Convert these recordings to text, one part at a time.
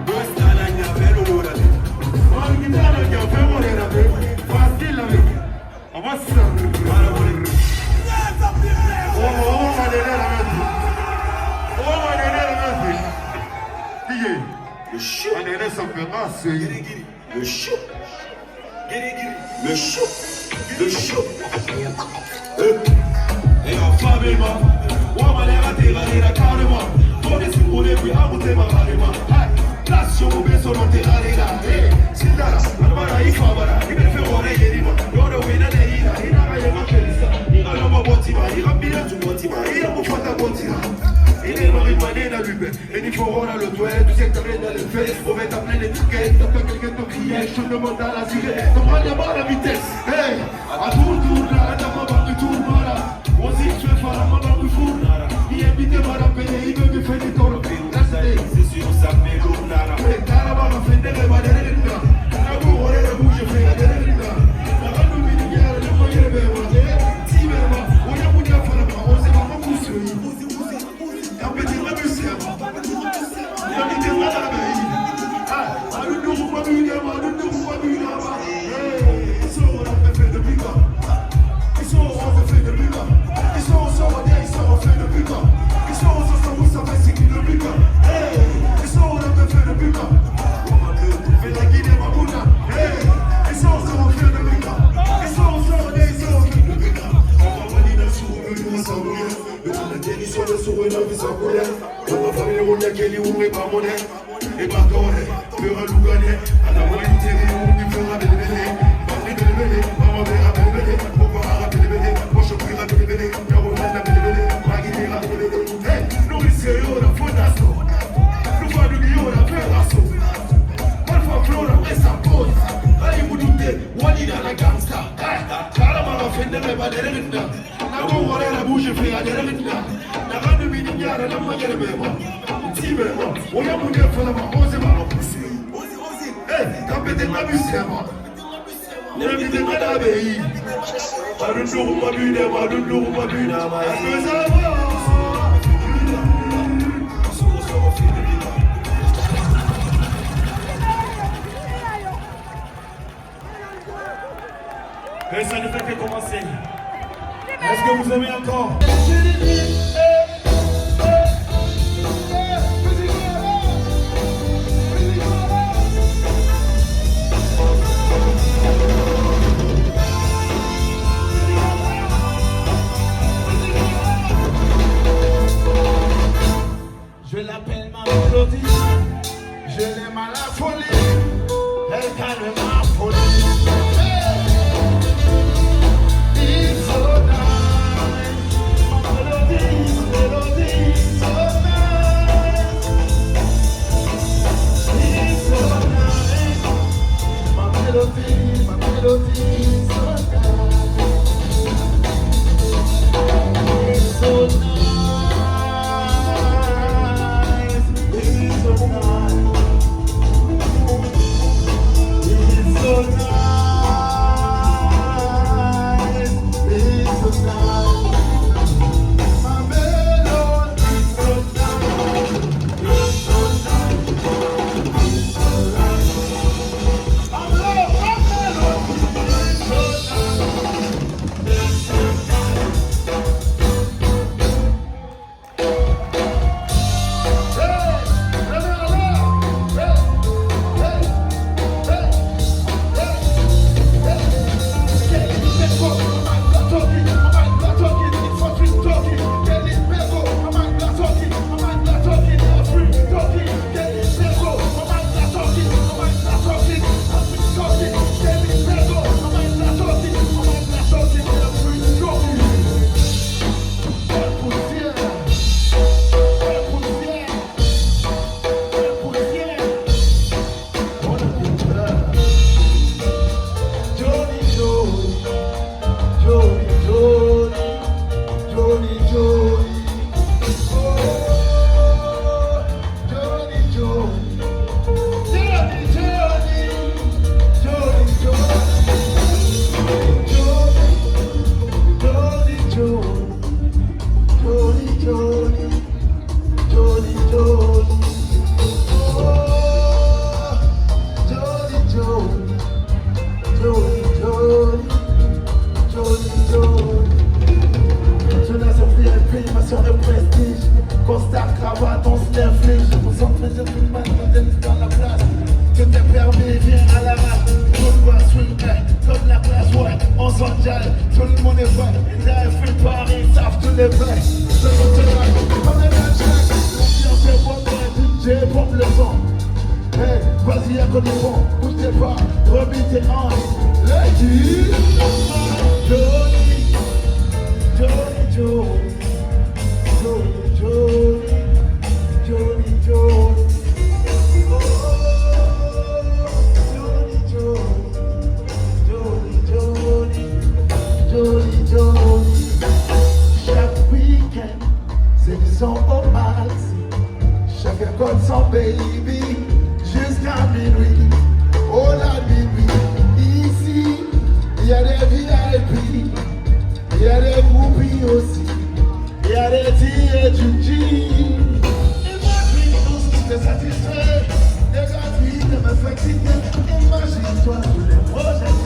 Basta la nya, pero ora. Le show. Le show. Le show. Et enfin, mais moi, on va les rater, la carrément. Pour les simuler, puis à monter ma carrément. Place sur mon vaisseau, on t'est ralé là. C'est là, Alvara, il faut avoir. Il me fait oreiller, il va. L'on a vu la déhina, il a rien à faire. Il a l'homme à botiba, il a bien tout botiba, il a mon pote à botiba. Il est marimané dans l'UB, et il faut rôler le toit, tu sais que t'as rien dans le fait. On va t'appeler les tickets, t'as pas quelqu'un de crier, je te demande à la durée. T'as d'abord la vitesse. Hey, à tout là, t'as pas mal de tout, voilà. On dit que tu es pas la maman du fou. Il est invité par la paix, il veut me faire des tours. C'est sûr, ça me goûte. Mais t'as la maman fait des rêves à l'élève. La bourre, on est le bouge, je fais à l'élève. La rame de minière, le moyen de bébé. Si, mais moi, on y a beaucoup de fois là-bas, on sait pas comment pousser. Un petit rebus, il a mis des mains à la baie. Ah, le nouveau babu, le nouveau babu là-bas. Ils sont on a fait depuis quand? Ils sont on a fait depuis quand? Ils sont on s'en va bien, ils sont on fait depuis quand? Ils sont on s'en va, ça fait 6 depuis quand? Ils sont on a fait depuis quand? Fait la Guinée, ma bouna. Ils sont on s'en va fait depuis quand? Ils sont on s'en va bien, ils sont on fait depuis quand? On va venir dans le sourire, nous s'en va. Le monde a dit, ils sont le sourire, nous s'en va. On va faire on y a qu'elle est où est pas monnaie. Et pas d'oré, fera l'ougané. À la moitié, on y fera des bébés. Parler de bébés, maman verra des bébés. Pourquoi arrêter des bébés? Moi je prierai des bébés. Car on a des bébés, ma guinera des bébés. Hey, nourrissez la fondasso. Nous va du guillot, la ferrasso. Parfois, Flora, mais ça pose. Allez, vous doutez, Wally dans la gangsta. Caramba, la fin de rêve à des rêves. La bourre, la bouche, je fais à des rêves. La rade de minière, la moitié de bébé. On y a mon dieu, faut l'avoir osé ma repoussé. Hey, t'as pété ma musique, moi. On a mis des mal à l'abbaye. Pas de jour, pas bu, pas de jour, pas bu, pas de et ça ne fait que commencer. Est-ce que vous aimez encore? Je l'appelle ma mélodie, je l'aime à la folie, elle calme ma folie. It's so nice, ma mélodie, so nice. It's so nice, ma mélodie, so nice. It's so nice. contre des ponts, bouge tes pas, remue tes hanches. Lady, Johnny, Johnny, Johnny, Johnny, Johnny, Johnny, Johnny. Johnny, Johnny, chaque week-end, c'est du son au max. Chacun compte son baby jusqu'à minuit. Oh la minuit, ici, il y a des VIP, il y a des groupies aussi, il y a des tigres du G. Imagine tout ce qui te satisfait, des gratuits de me faire quitter. Imagine-toi tous les projets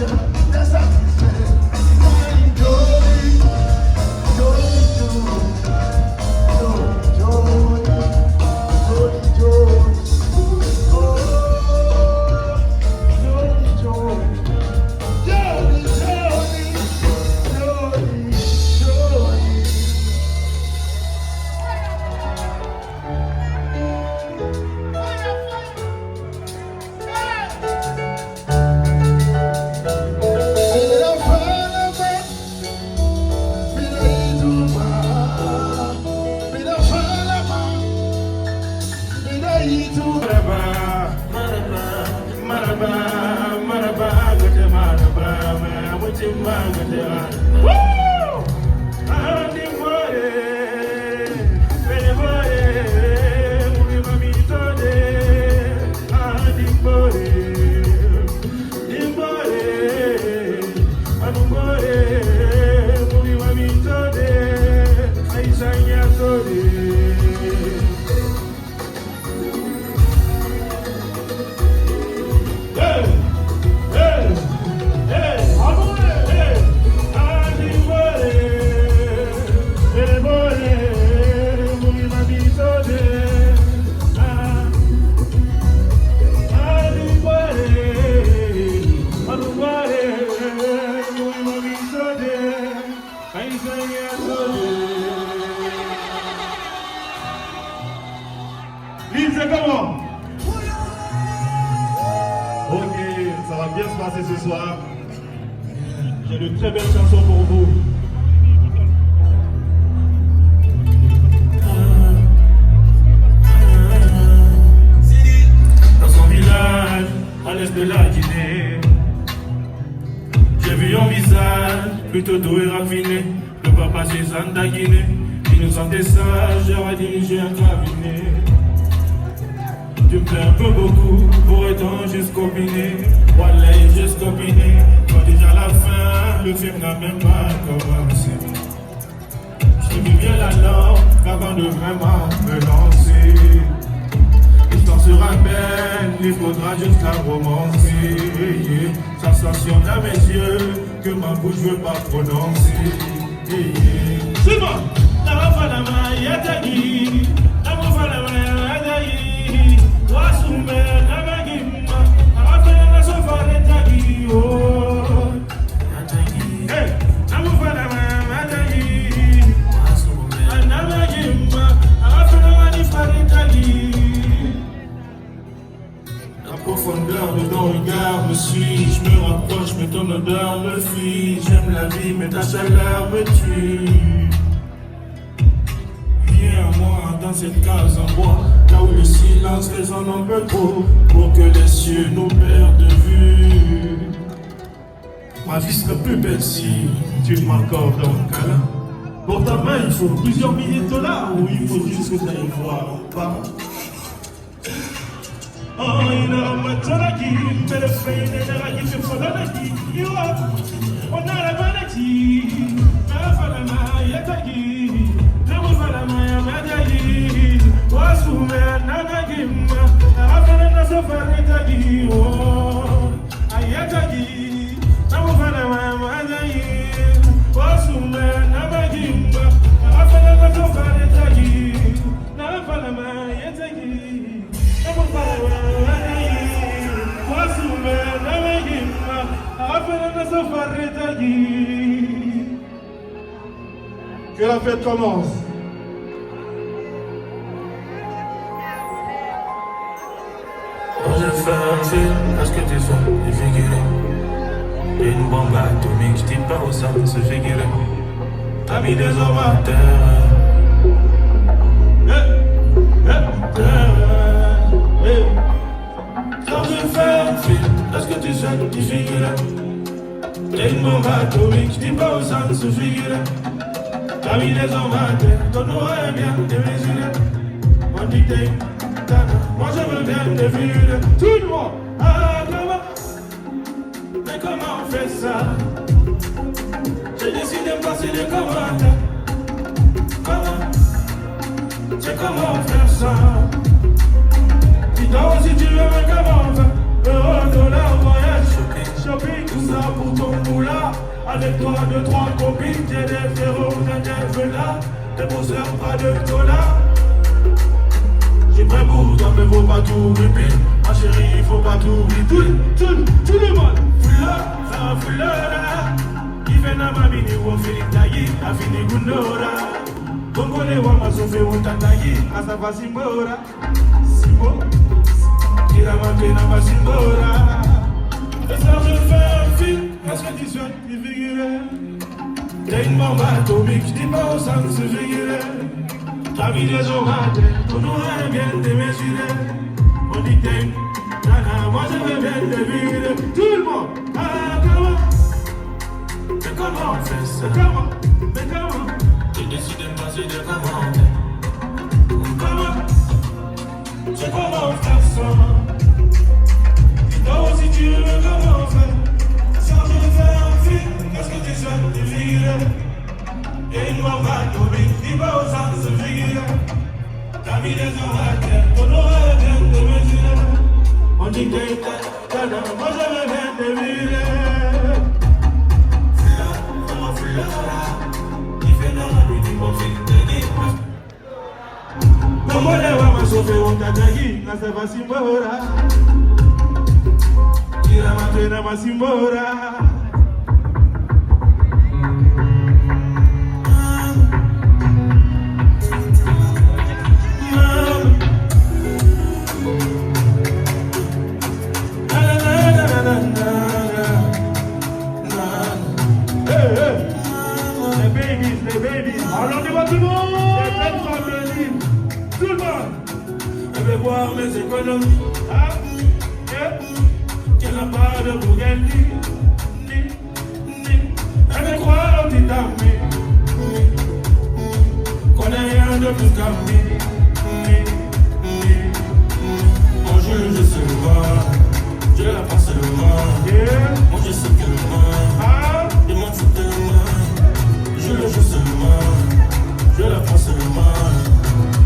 te satisfait. Johnny, Johnny, Johnny, Johnny, Johnny, Johnny, oh, Johnny, Johnny, Johnny, Johnny, Johnny, Lise, c'est comment? Ok, ça va bien se passer ce soir. J'ai de très belles chansons pour vous. Dans son village, à l'est de la Guinée, j'ai vu un visage plutôt doux et raffiné. Le papa Cézanne de Guinée, innocent et sage, j'aurais dirigé un cabinet. Tu me plais un peu beaucoup, pour autant juste combiné. Voilà, juste combiné. Quand déjà la fin, le film n'a même pas commencé. Je mis bien la langue avant de vraiment me lancer. L'histoire sera belle, il faudra juste la romancer. Sensation à mes yeux que ma bouche veut pas prononcer. C'est bon! La mafalama yatagi, la mafalama yatagi. Wasume nabagimma, afena na sofare tagi oh. Hey, namufalama yatagi. Wasume nabagimma, afena na sofare tagi. La profondeur de ton regard me suit, je me rapproche mais ton odeur me fuit. J'aime la vie mais ta chaleur me tue. Viens à moi dans cette case en bois, là où le silence résonne un peu trop, pour que les cieux nous perdent de vue. Ma vie serait plus belle si tu m'accordes un câlin. Pour ta main il faut plusieurs milliers de dollars, ou il faut juste que tu ailles voir en bas. Oh, il a un qui mais le fait de la qui se fait la qui on a la maladie. La falama yatagi, la falama yatagi. Wasume nabagimma, afena na sofare tagi oh. Ayatagi, la falama yatagi. Wasume nabagimma, afena na sofare tagi. La falama yatagi. Que la fête commence. J'ai fait un film que tu sois défiguré. T'es une bombe atomique, je t'ai pas au sens figuré. T'as mis des hommes à terre. Quand je fais un film, est-ce que tu sais défiguré? T'es une bombe atomique, je t'ai pas au sens figuré. T'as mis des hommes à terre, ton oreille bien démesuré. On dit que t'es moi je veux bien te vivre. Tout le monde, ah comment? Mais comment on fait ça? J'ai décidé de passer des commentaires. Comment? C'est comment faire ça? Dis-toi si tu veux, mais comment faire? $1 voyage, shopping, tout ça pour ton moulin. Avec toi, 2-3 copines, j'ai des frérots, des velas, des bosseurs, pas de dollars. J'ai prêt pour toi, mais faut pas tout répéter. Ma chérie, il faut pas tout répéter. Tout le monde, fouleur, faire un fouleur. Il fait na ma mini ou Philippe Taï, a fini Gounora. Congolais, ou ma sophie, ou Tataï, a sa va Simbora. Simbo, il a manqué na ma Simbora. Et ça, je fais un film, est-ce que tu souhaites y figurer? T'es une bombe atomique, je dis pas au sens se figurer. T'as mis des orages, ton oreille bien démesuré. On dit que t'es une nana, moi je veux bien te vivre. Tout le monde, ah comment? Mais comment on fait ça? Comment? Mais comment? J'ai décidé de passer des commentaires. Comment? C'est comment faire ça? Dis-toi si tu veux comment faire. Sans je fais un film, est-ce que tu souhaites te vivre? Et une bombe atomique, dis pas aux sens se figurer. T'as mis des orages, ton oreille bien démesuré. On dit que t'es tana, moi je veux bien te vivre. Flora, il fait dans la nuit du bon film de guide. Comment les voix m'a sauvé, on t'a dit, là c'est pas Simbora. Il a manqué dans ma Simbora. Les babies, alors dis-moi tout le monde, les belles femmes de l'île, tout le monde. Je vais voir mes économies, ah, qu'elle n'a pas de Bugatti, elle me croit au petit ami, qu'on n'a rien de plus qu'à mon Jules, je sais le moi, je la pense le moi, moi je sais que le moi, et moi c'est le moi. Je le joue seulement, je la prends seulement.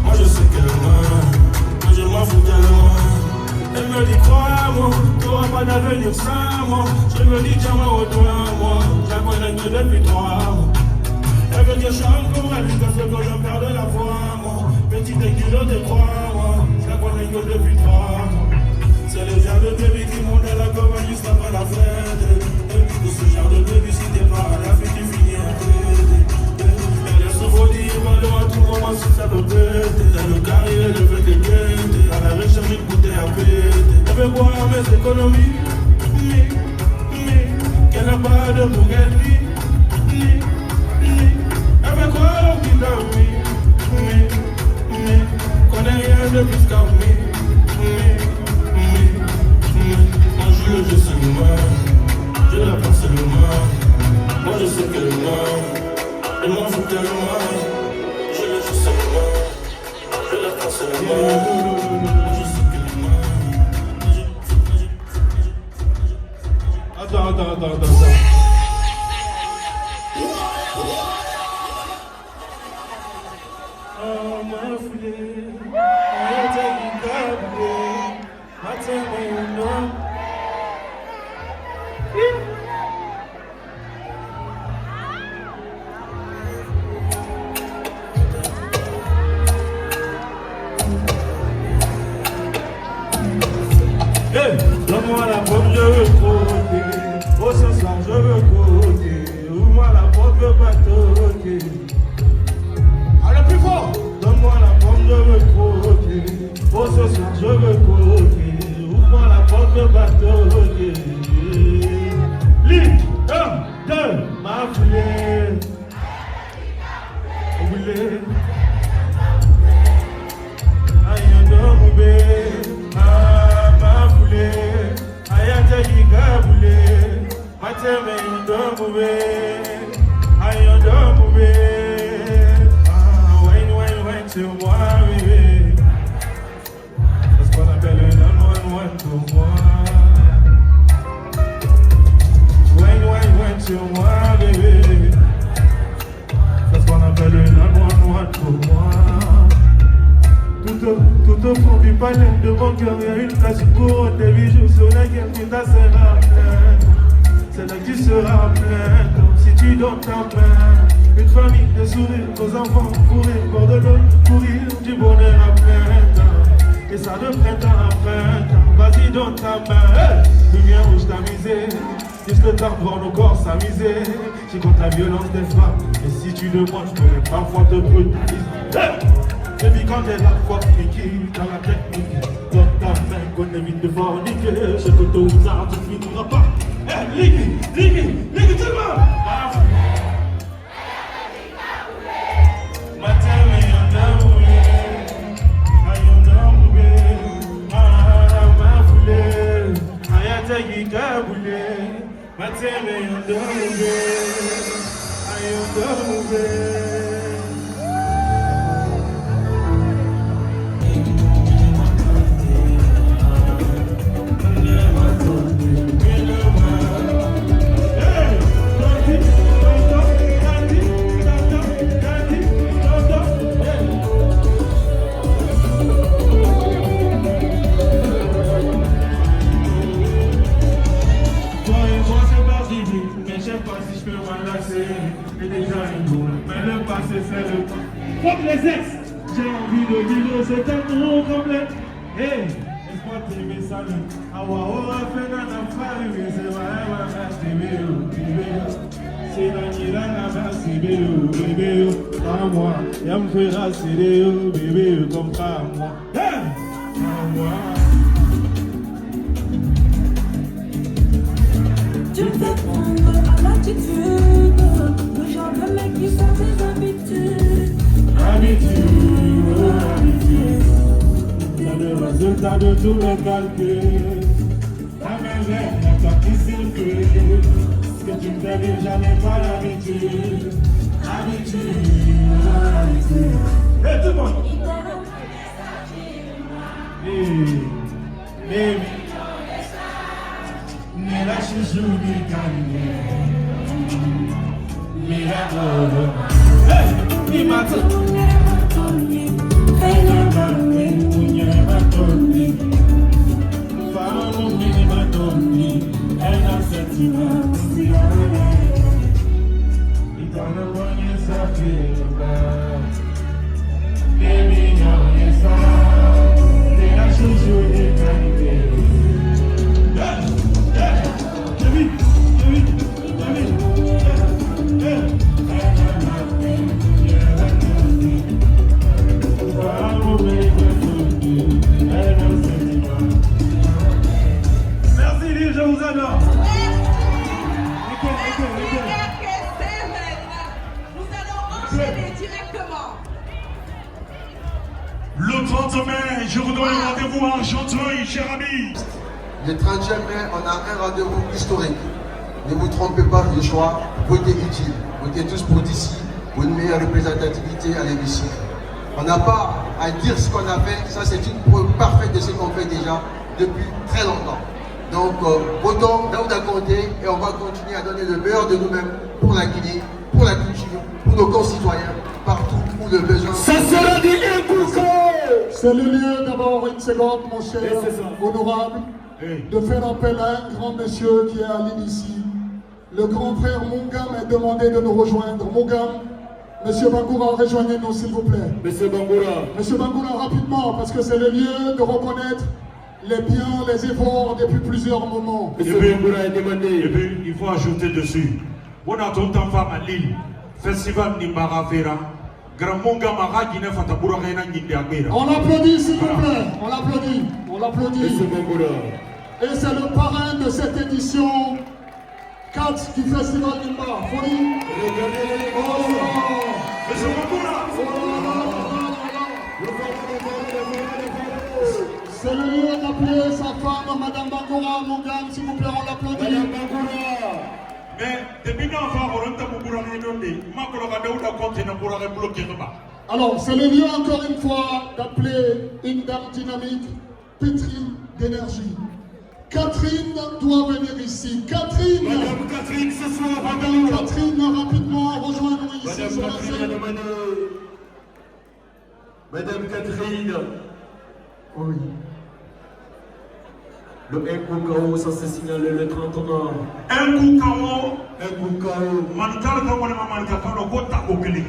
Moi je sais qu'elle m'aime, je m'en fous tellement. Elle me dit crois-moi, t'auras pas d'avenir sans moi. Je me dis tiens-moi au doigt, moi, je la connais que depuis 3 mois. Elle veut que je chante pour elle, jusqu'à ce que je perde la foi, moi. Petite éculo de 3 mois, je la connais que depuis 3 mois. C'est le genre de bébé qui monte à la gomme juste après la fête. Et puis ce genre de bébé si t'es pas à la fête, tu finis un peu. Tout le monde si ça te pète. Dans le carré, je fais des quêtes. À la recherche d'une bouteille à péter. Je vais boire mes économies. Qu'elle n'a pas de Bugatti. Elle veut croire au petit ami. Qu'on n'a rien de plus qu'à moi. Moi je le joue seulement. Je la pense seulement. Moi je sais que le moi. Et moi faut que le moi. Attends. Oh, ma fille, I take you back, I take me along. Donne-moi la pomme, je veux croquer. Oh, ce soir, je veux croquer. Ouvre-moi la porte, je veux pas toquer. Allez, plus fort. Donne-moi la pomme, je veux croquer. Mateme yondomube, ayondomube. Wine sur moi, bébé. C'est ce qu'on appelle le 911 pour moi. Wine sur moi, bébé. C'est ce qu'on appelle le 911 pour moi. Tout au fond du palais de mon cœur, il y a une place couronne de bijoux sur laquelle tu t'asseras plein. C'est là que tu seras plein, comme si tu donnes ta main. Une famille de sourires, nos enfants courir, bord de l'eau, courir du bonheur à plein temps. Et ça de printemps à printemps, vas-y donne ta main. Hey, lumière rouge tamisée, juste le temps pour nos corps s'amuser. J'ai contre la violence des femmes, et si tu le demandes, je pourrais parfois te brutaliser. Hey, et puis quand t'es la fois qui dans la technique, donne ta main qu'on évite de forniquer. Je que tôt ou tard, tu finiras pas. Hey, ligue, tout le monde. Et déjà une boule, mais le passé c'est le fuck les ex. J'ai envie de vivre cet amour complet. Hey, laisse-moi t'aimer salut. Awa fait nana fari, c'est vrai, c'est la nira la base, bébé, à moi. Y'a me fera c'est bébé, comme pas moi. Hey, à moi. Tu me fais prendre à l'attitude, le genre de mec qui sont tes habitudes. T'as le résultat de tous les calculs. Ta main n'a pas qui circule. Ce que tu me fais vivre, j'en ai pas l'habitude. Hey, tout le monde! Baby. Mira chouchou mi canne, mira todo. Hey, mi mato. Muñeca toni, famo mi matoni, ena sentima siare. Itana wanye safira, baby wanye sa, mira chouchou mi canne. Merci Lille, je vous adore. Nous allons enchaîner directement. Le 30 mai, je vous donne rendez-vous à Argenteuil, cher ami. Le 30e mai, on a un rendez-vous historique. Ne vous trompez pas du choix, votez utile. Votez tous pour d'ici, pour une meilleure représentativité à l'hémicycle. On n'a pas à dire ce qu'on a fait, ça c'est une preuve parfaite de ce qu'on fait déjà depuis très longtemps. Donc votons Daouda Conté et on va continuer à donner le meilleur de nous-mêmes pour la Guinée, pour la culture, pour nos concitoyens, partout où le besoin. Ça sera du C'est le lieu d'abord, une seconde, mon cher honorable, de faire appel à un grand monsieur qui est à l'île ici. Le grand frère Mungam est demandé de nous rejoindre. Mungam, monsieur Bangoura, rejoignez-nous s'il vous plaît. Monsieur Bangoura. Monsieur Bangoura, rapidement, parce que c'est le lieu de reconnaître les biens, les efforts depuis plusieurs moments. Monsieur Bangoura est demandé. Et puis, il faut ajouter dessus. On a tout le temps femme à Lille. Festival Nimbara Vera. Grand Monga Mara Guinée Fataboura Reina Guinée. On l'applaudit s'il vous plaît. On l'applaudit. On l'applaudit. Monsieur Bangoura. Et c'est le parrain de cette édition 4 du Festival Nimba. Folie. Monsieur Bangoura. C'est le lieu d'appeler sa femme, Madame Bangoura Mungam, s'il vous plaît, on l'applaudit. Madame Bangoura. Alors, c'est le lieu encore une fois d'appeler une dame dynamique, pétrie d'énergie. Catherine doit venir ici. Catherine! Madame Catherine, ce soir, Madame Catherine, rapidement, rejoins-nous ici sur la scène. Madame Catherine. Oui. Le Nkukao, ça se signale le 30 mars. Nkukao. Manikala kama na manikata no kota kokili.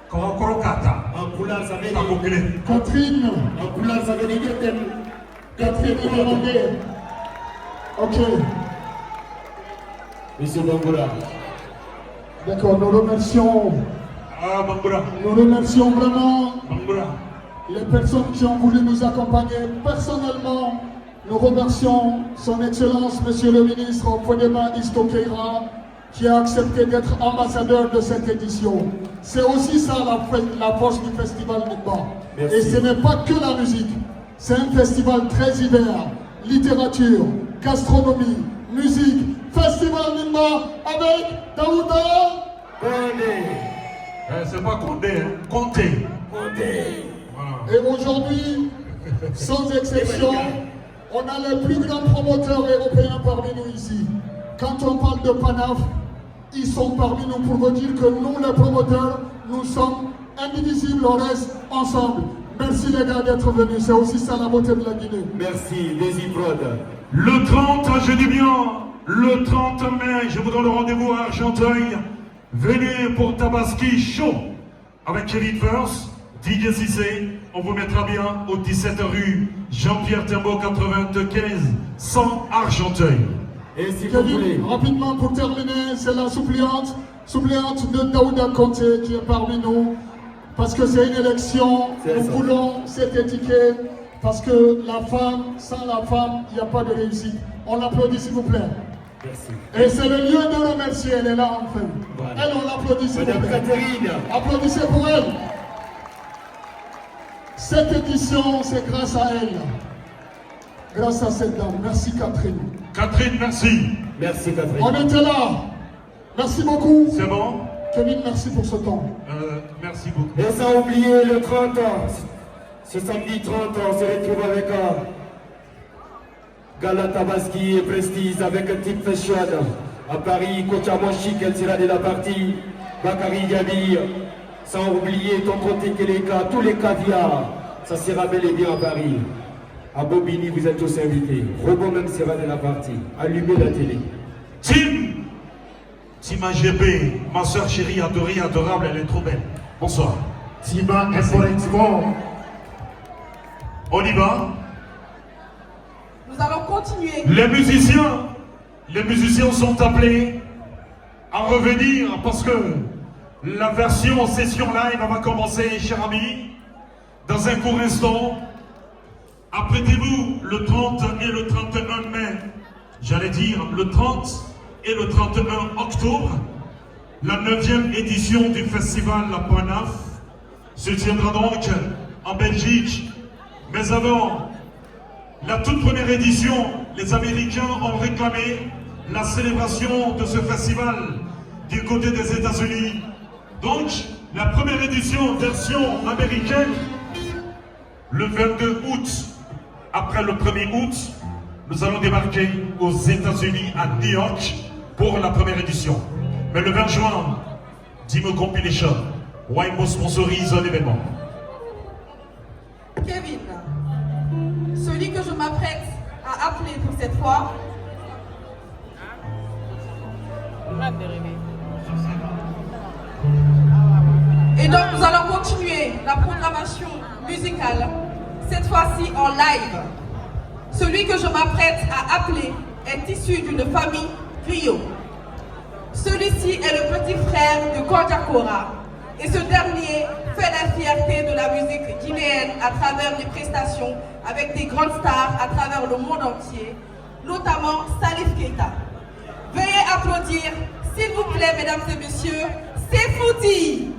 Korokata. En couleur ça veut dire Catherine. En couleur ça veut dire Catherine est demandée. Ok. Monsieur Bangura. D'accord, nous remercions. Ah, Bangura. Nous remercions vraiment Bangura. les personnes qui ont voulu nous accompagner. Personnellement, nous remercions son Excellence, Monsieur le Ministre Fodema Istokeira, qui a accepté d'être ambassadeur de cette édition. C'est aussi ça la force du Festival Nimba. Et ce n'est pas que la musique. C'est un festival très divers. Littérature, gastronomie, musique. Festival Nimba avec Daouda. C'est pas Condé, hein. Comté. Et aujourd'hui, sans exception, on a les plus grands promoteurs européens parmi nous ici. Quand on parle de Panaf, ils sont parmi nous pour vous dire que nous, les promoteurs, nous sommes indivisibles, on reste ensemble. Merci les gars d'être venus, c'est aussi ça la beauté de la Guinée. Merci, Desiprod. Le 30, je dis bien, le 30 mai, je vous donne rendez-vous à Argenteuil. Venez pour Tabaski Show avec Kevin First, DJ Cissé. On vous mettra bien au 17 rue Jean-Pierre Timbaud 95 100 Argenteuil. Et si vous voulez. Kevin, rapidement pour terminer, c'est la suppléante de Daouda Conté qui est parmi nous. Parce que c'est une élection, nous voulons cette étiquette. Parce que la femme, sans la femme, il n'y a pas de réussite. On l'applaudit s'il vous plaît. Merci. Et c'est le lieu de remercier, elle est là enfin. Voilà. Elle, on l'applaudit s'il vous Madame plaît. Catherine. Applaudissez pour elle. Cette édition, c'est grâce à elle. Grâce à cette dame. Merci Catherine. Catherine, merci. Merci Catherine. On était là. Merci beaucoup. C'est bon? Kevin, merci pour ce temps. Merci beaucoup. Et sans oublier le 30 ans. Ce samedi 30 ans, on se retrouve avec Gala Tabaski et Prestige avec un type fashion. À Paris, Kochamo Chic, elle sera de la partie. Bakary Diaby. Sans oublier Tonton Tekeleka, tous les caviars. Ça sera bel et bien à Paris. À Bobigny, vous êtes tous invités. Robot même sera de la partie. Allumez la télé. Team AGB, ma soeur chérie, adorée, adorable, elle est trop belle. Bonsoir. Tima Effectivement. On y va? Nous allons continuer. Les musiciens sont appelés à revenir parce que la version session live va commencer, chers amis, dans un court instant. Apprêtez-vous le 30 et le 31 mai, j'allais dire le 30 et le 31 octobre, la 9e édition du festival La Panaf se tiendra donc en Belgique. Mais avant la toute première édition, les Américains ont réclamé la célébration de ce festival du côté des États-Unis. Donc, la première édition version américaine, le 22 août. Après le 1er août, nous allons débarquer aux États-Unis à New York pour la première édition. Mais le 20 juin, Dimo Compilation, Waymo sponsorise l'événement. Kevin, celui que je m'apprête à appeler pour cette fois, et donc nous allons continuer la programmation musicale, cette fois-ci en live. Celui que je m'apprête à appeler est issu d'une famille griot. Celui-ci est le petit frère de Kodjakora. Et ce dernier fait la fierté de la musique guinéenne à travers les prestations avec des grandes stars à travers le monde entier, notamment Salif Keita. Veuillez applaudir, s'il vous plaît, mesdames et messieurs, Sefouti.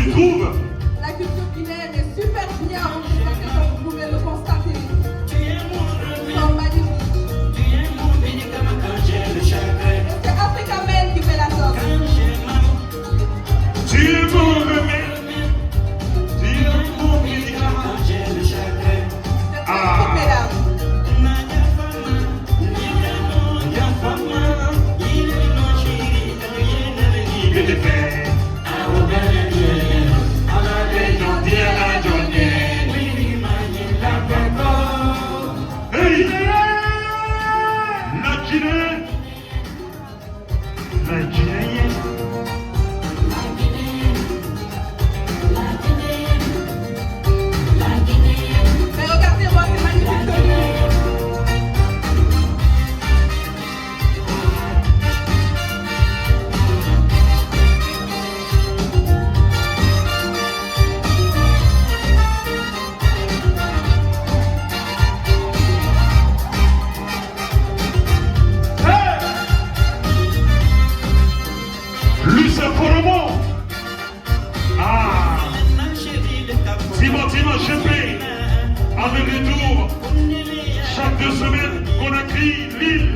tu trouves? La culture guinéenne est super bien représentée comme vous pouvez le constater. Ils sont magnifiques. C'est Africa Men qui fait la danse. Tu es mon remède. Tu es mon médicament. C'est magnifique, mesdames. Mais regardez-moi, c'est magnifique. Lucien Polomo. Ah. Timothy Chepé. Avec retour. Chaque 2 semaines, Conakry, Lille.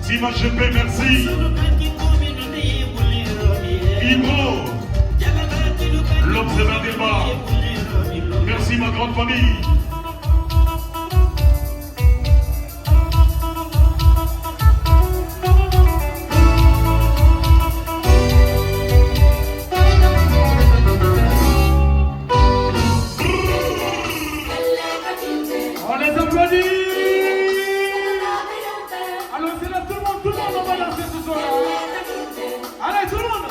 Tima Chepé, merci. Ibro. L'observateur débat. Merci ma grande famille. On les applaudit. Alors c'est là tout le monde on va danser ce soir. Allez tout le monde.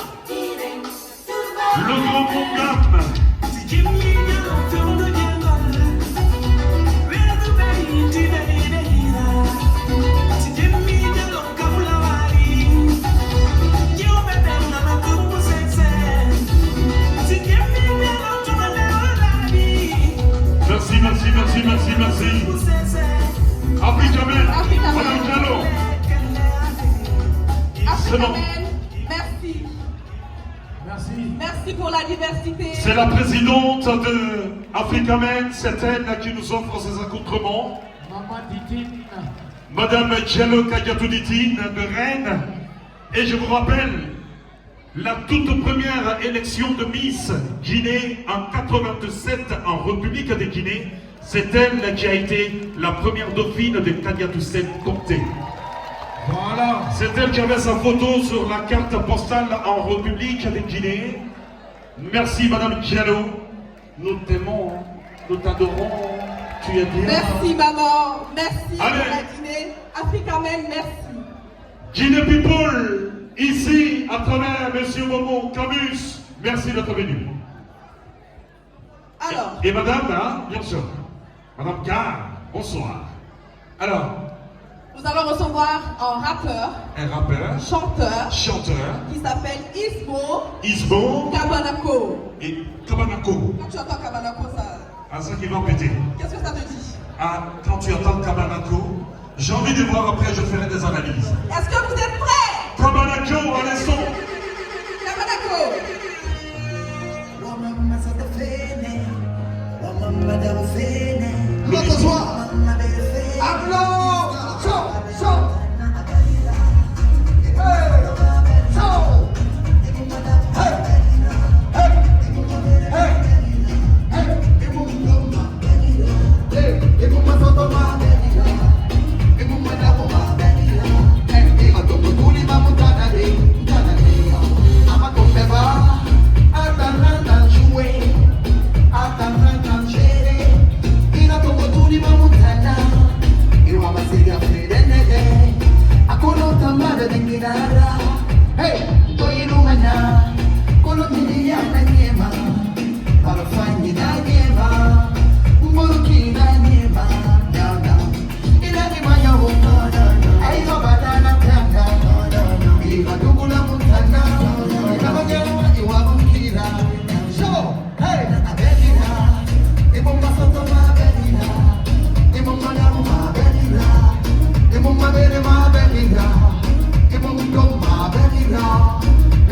Le grand Mongam. Merci. Africa Men. Madame Diallo. C'est bon. Merci. Merci. Merci pour la diversité. C'est la présidente de Africa Men, c'est elle qui nous offre ces accoutrements. Maman Titine. Madame Diallo Kagatouditine de Rennes. Et je vous rappelle, la toute première élection de Miss Guinée en 87 en République de Guinée, c'est elle qui a été la première dauphine de Kadiatousset Comté. Voilà. C'est elle qui avait sa photo sur la carte postale en République de Guinée. Merci Madame Diallo. Nous t'aimons, nous t'adorons, tu es bien. Merci maman, merci pour Allez. la Guinée. Africa Men, merci. Guinée People, ici à travers Monsieur Momo Camus, merci d'être venu. Alors, Et Madame, hein, bien sûr, Madame Car, bonsoir. Alors, nous allons recevoir un rappeur, un rappeur, chanteur, chanteur, qui s'appelle Isbo Kabanako. et Kabanako. Quand tu entends Kabanako, ça... Ah, ça qui va péter. Qu'est-ce que ça te dit? Ah, quand tu entends Kabanako, j'ai envie de voir après, je ferai des analyses. Est-ce que vous êtes prêts? Kabanako, allez son. Kabanako. L'autre soir, Applaudissements. Hey,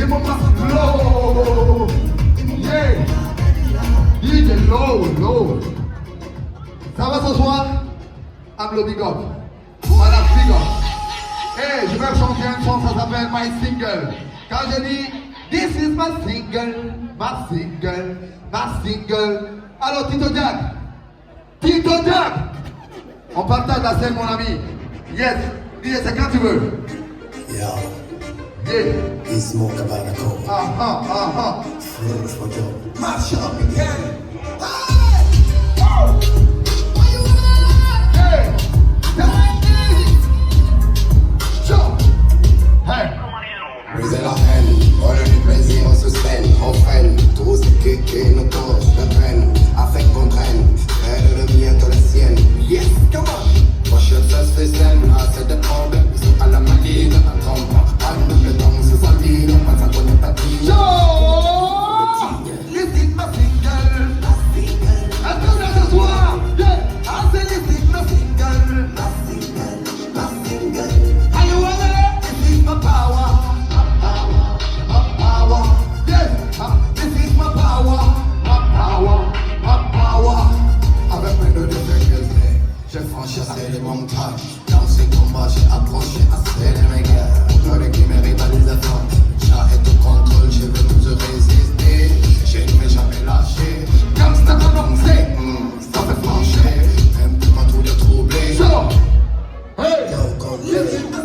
mon master low. Yeah. DJ low. Ça va ce soir? I'm le big up. Madame big up. Hey, je vais chanter un son, ça s'appelle My Single. Quand je dis This is my single. Alors Tito Jack. On partage la scène mon ami. Yes, c'est quand tu veux. Yeah, Yeah. it's more about a call. Uh-huh. For the mash up again. Hey. Hey. Briser la haine, on a du plaisir, on se spend, on freine. Tout ce qui nous cause de peine, affecte qu'on traîne. Aide le mien que la sienne. Yes, come on. Pochette, ça se fait scène, assez de problèmes. Ils sont à la maline, à trompe. À double temps, c'est sa vie, on passe à connaître ta vie. This is my single. Attends ce soir. Yeah. This is my single. Are you ready? This is my power. Yes. This is my power. Avec mes deux défaites, j'ai franchi assez les montagnes. Dans ces combats, j'ai approché assez les méga. Pour les qui méritent à des efforts. J'arrête de contrôle, je vais toujours résister. Je ne vais jamais lâcher. Comme c'est annoncé, ça fait flancher. Même quand tout est troublé. Hey. Yo, go, This is my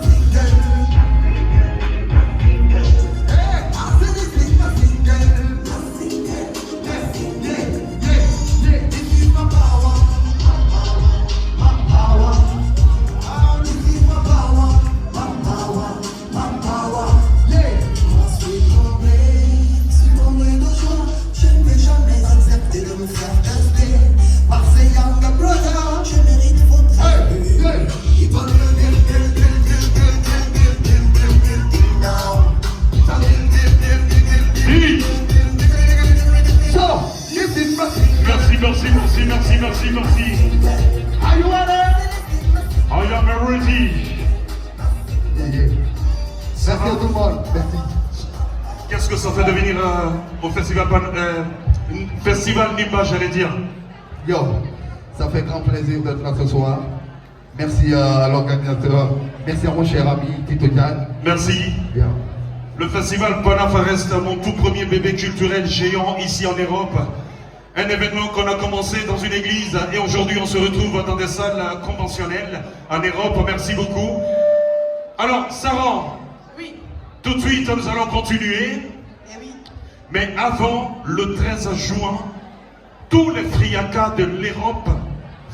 Merci. Are you ready? I am ready. Merci à tout le monde. Merci. Qu'est-ce que ça fait de venir au festival Nimba, j'allais dire? Yo, ça fait grand plaisir d'être là ce soir. Merci à l'organisateur. Merci à mon cher ami Tito Jack. Merci. Bien. Le festival Panafa reste mon tout premier bébé culturel géant ici en Europe. Un événement qu'on a commencé dans une église et aujourd'hui on se retrouve dans des salles conventionnelles en Europe. Merci beaucoup. Alors, Sarah, Oui. tout de suite nous allons continuer. Eh oui. Mais avant le 13 juin, tous les friacas de l'Europe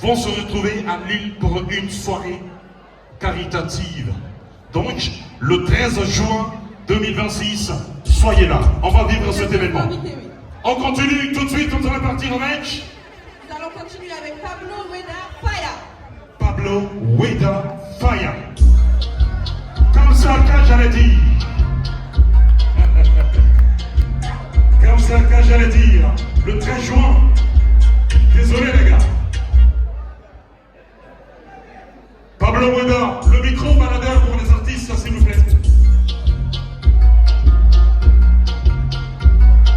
vont se retrouver à Lille pour une soirée caritative. Donc, le 13 juin 2026, soyez là. On va vivre cet événement. Invité, oui. On continue tout de suite, on va partir avec Nous allons continuer avec Pablo Weda Faya. Pablo Weda Faya. Comme ça que j'allais dire. Comme ça que j'allais dire. Le 13 juin. Désolé les gars. Pablo Weda, le micro baladeur pour les artistes, s'il vous plaît.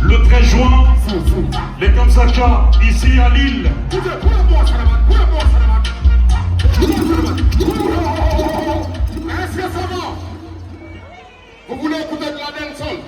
Le 13 juin, les Kamsaka, ici à Lille. Vous voulez écouter de la dancehall?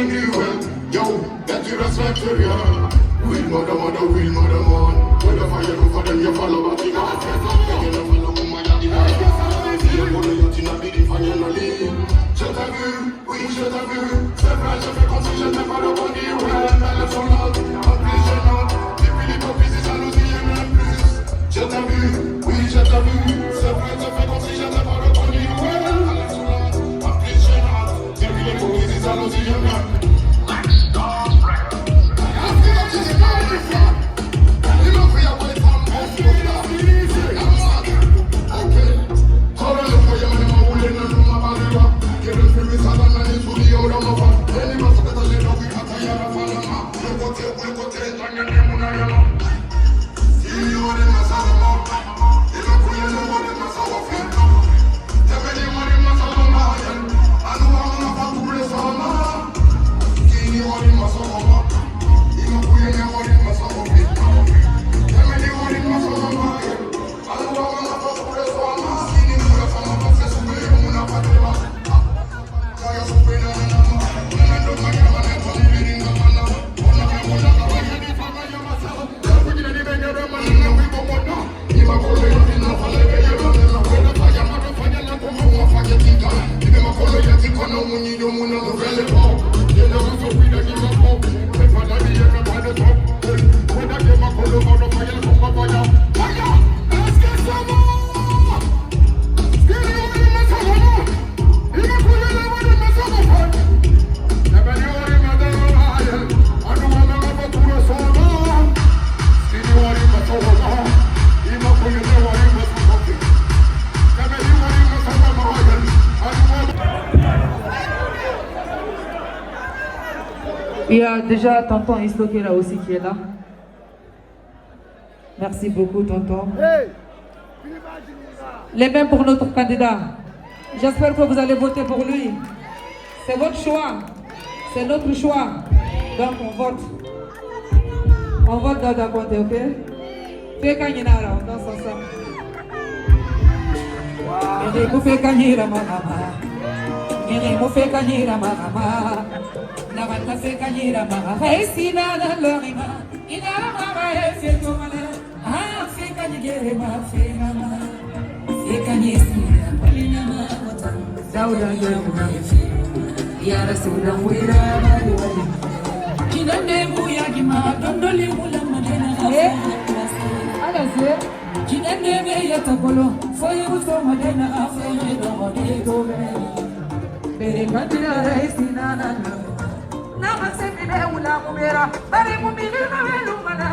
du well. Yo, that you respect to ya. Will mother, will mother, man. When the fire over them, you follow back in the house. You never follow my daddy. You follow your tina, be the finally. Je t'ai vu, oui, je t'ai vu. C'est vrai, je fais comme si je n'étais pas le bon dit. Ouais, mais elles sont là, en plus gênantes. Depuis l'hypocrisie, jalousie et même plus. Je t'ai vu, oui, je t'ai vu. C'est vrai, je fais comme si je n'étais pas le bon dit. Ouais, elles sont là, en plus gênantes. Depuis l'hypocrisie, jalousie et même plus. Il y a déjà tonton Isto qui est là aussi, qui est là. Merci beaucoup, tonton. Les mains pour notre candidat. J'espère que vous allez voter pour lui. C'est votre choix. C'est notre choix. Donc on vote. On vote dans la compte, ok? Fais gagner là, on danse ensemble. Vous faites gagner la mama. Vous faites gagner la mama. Navata se kanyira ma haisi na lorima ina mama se tomala ah se kanyere ma se mama se kanyesi palina ma wata dauda ya rasula wira mali wali kinande buya gima dondole mulama dena ala se kinande me yatakolo foi uso madena afa do do bere kadira haisi na Nama sepi be ula mumera, bari mumini na velumana.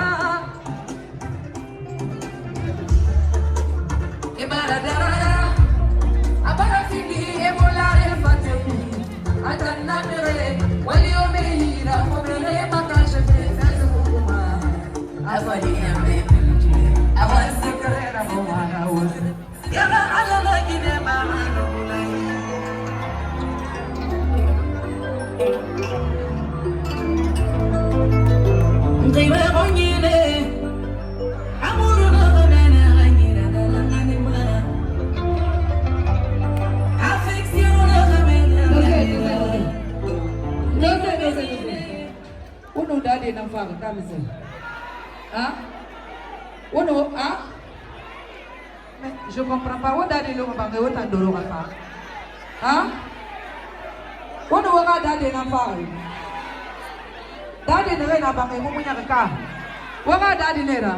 Emara dara, abara fili ebola refate. Atana mere, wali omehira, omere makashe pesa kuma. Afali amre, awase karera mwana wose. Yaba alala gine mama nulai. Uno dadi na mfaka kamisa. Hein? Uno, hein? Mais je comprends pas. Où dadi lo mbange autant de l'eau à hein? Uno waka dadi na mfaka. Dadi ne na bange mumunya ka. Waka dadi nera.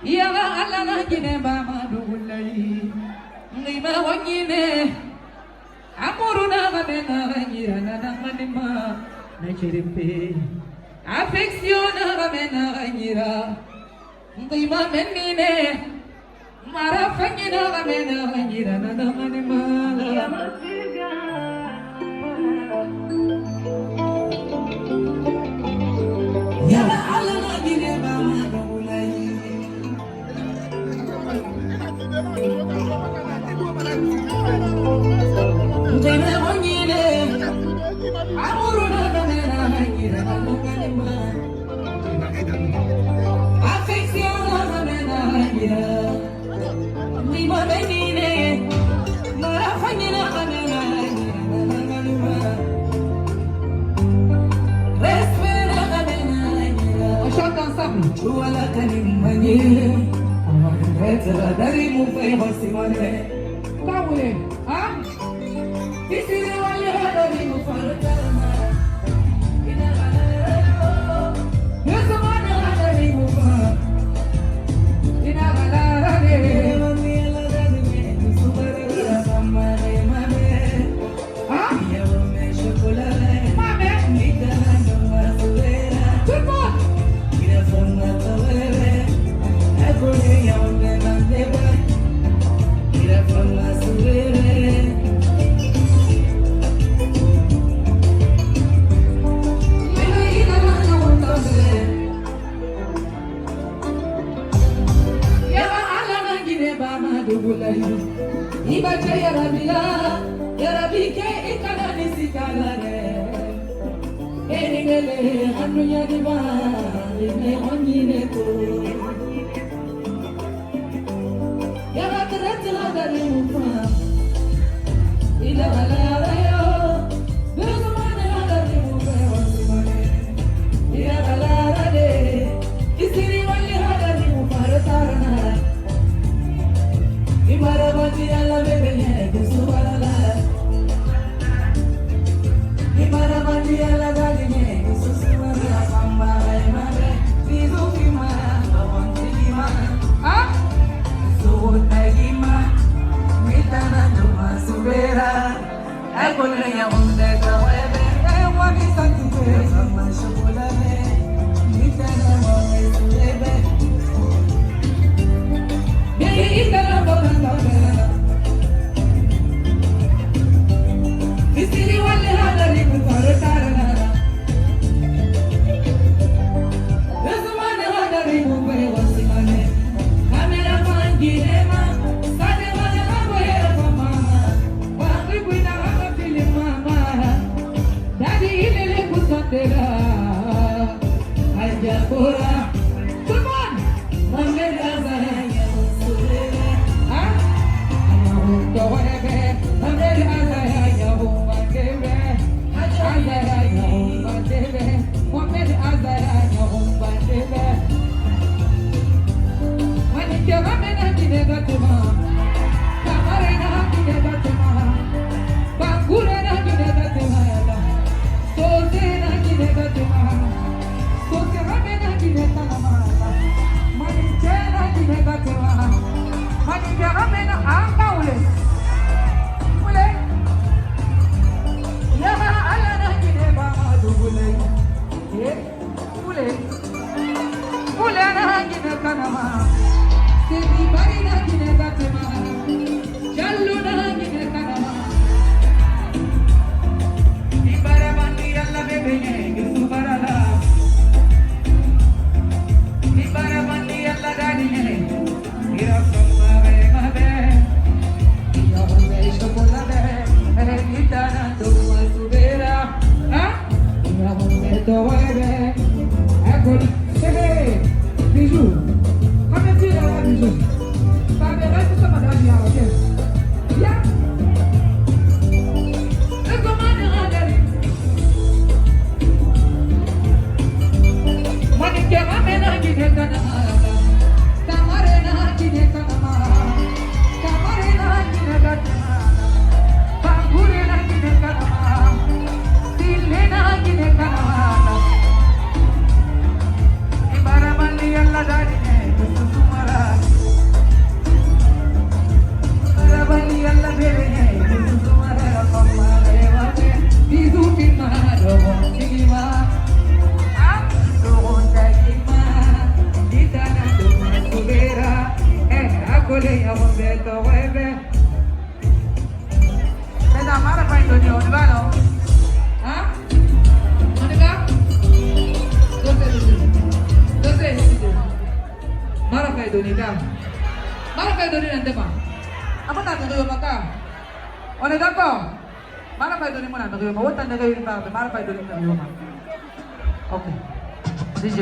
Yaga alla na gine ba ma dugulai. Ngima wangine. Amuruna ga bena ngira na manima. Na chiripe affection ga mena ngira ngima menine mara fangina ga mena ngira na manima ya ala na gire ba ma bulai ngima wangine amuruna affection ga mena ngira ngima menine mara fangina ga mena ngira na manima On chante ensemble. Quand vous voulez, hein? Ici, les On est d'accord? Ok. DJ.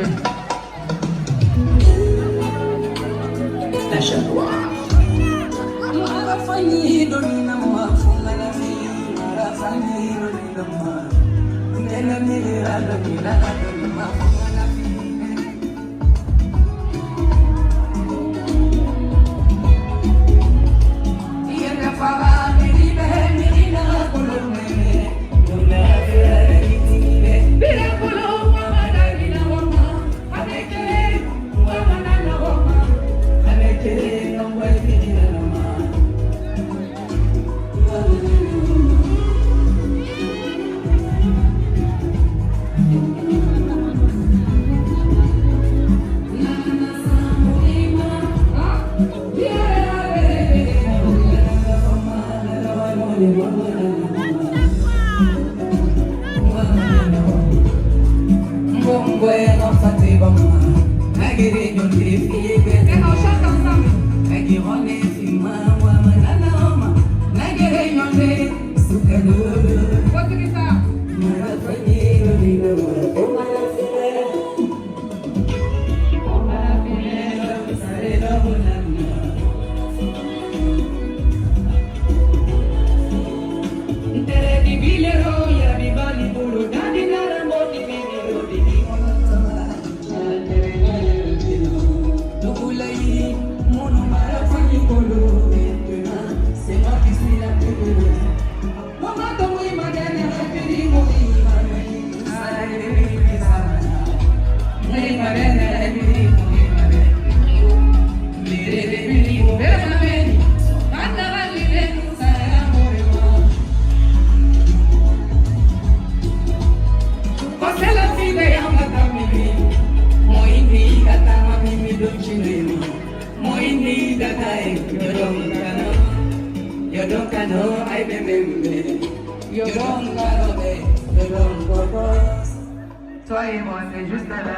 Toi et moi, c'est juste à la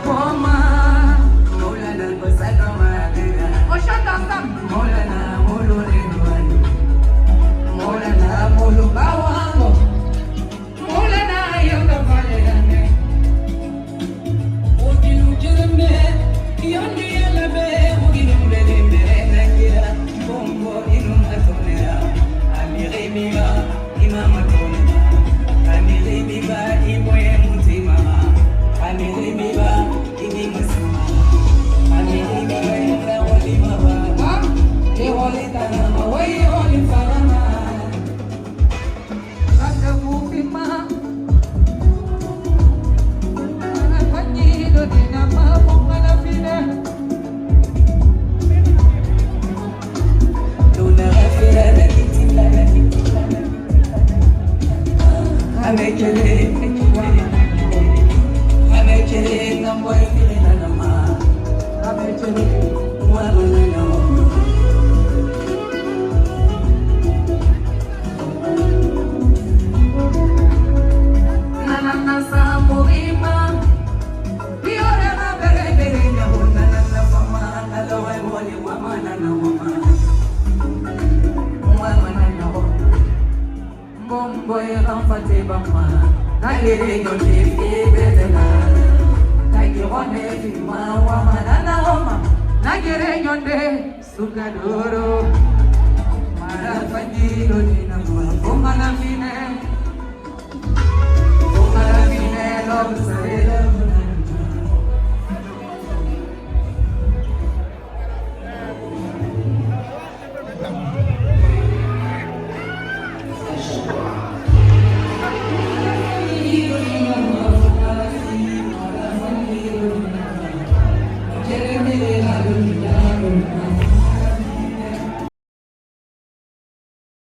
pour moi, Moulana, on chante ensemble. Moulana, Moulana, Moulana, Moulana, Yoga Valérane. Ogilu Jereme, Yondi Yalabe, Ogilu Bele, Nagira, Bombo, Inumatonera, Amire Miva, Imamatonera, Amire Miva, Imoye Mutima, Amire Miva, Inimasuma, Amire Miva, Imawali Mava, Ewali Tanama, Wayoli Farama, Rakabupima. Sukadoro, marafanyiro dina mwa, kumana mine.